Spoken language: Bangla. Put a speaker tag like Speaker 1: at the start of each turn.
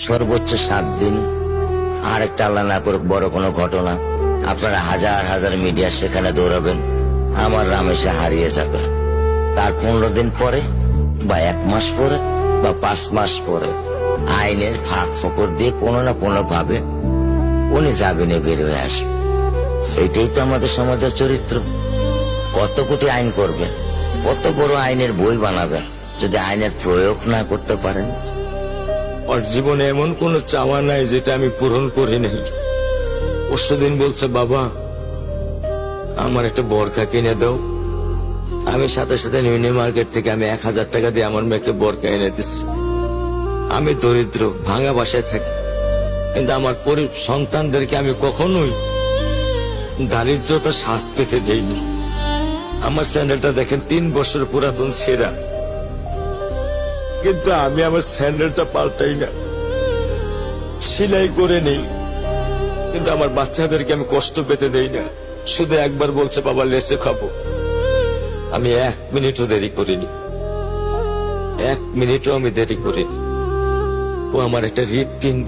Speaker 1: সর্বোচ্চ 7 দিন, আর একটা আল্লাহ না করুক বড় কোনো ঘটনা, আপনারা হাজার হাজার মিডিয়া সেখানে দৌড়াবেন, আমার রামেশে হারিয়ে যাবে। তার 15 দিন পরে বা 1 মাস পরে বা 5 মাস পরে আইনের ফাঁক ফোকর দিয়ে কোনো না কোনো ভাবে উনি জামিনে বের হয়ে আসবে। এটাই তো আমাদের সমাজের চরিত্র। কত কোটি আইন করবেন, কত বড় আইনের বই বানাবেন, যদি আইনের প্রয়োগ না করতে পারেন।
Speaker 2: ওর জীবনে এমন কোনো চাওয়া নাই যেটা আমি পূরণ করি নাই। পরশুদিন বলছে, বাবা আমার একটা বোরকা কিনে দাও। আমি সাথে সাথে নিউ মার্কেট থেকে আমি 1000 টাকা দিয়ে আমার মেয়েকে বোরকা এনে দিচ্ছি। আমি দরিদ্র, ভাঙা বাসায় থাকি, কিন্তু আমার সন্তানদেরকে আমি কখনোই দারিদ্রতা স্বাদ পেতে দেইনি। আমার স্যান্ডেলটা দেখেন 3 বছর পুরাতন ছেঁড়া, কিন্তু আমি আমার স্যান্ডেলটা পাল্টাই না, সেলাই করে নেই। কিন্তু আমার বাচ্চাদেরকে আমি কষ্ট পেতে দেই না। শুধু একবার বলছে, বাবা লেসে খাবো। আমি 1 মিনিটও দেরি করিনি, 1 মিনিটও আমি দেরি করিনি। ও আমার একটা হৃৎপিণ্ড।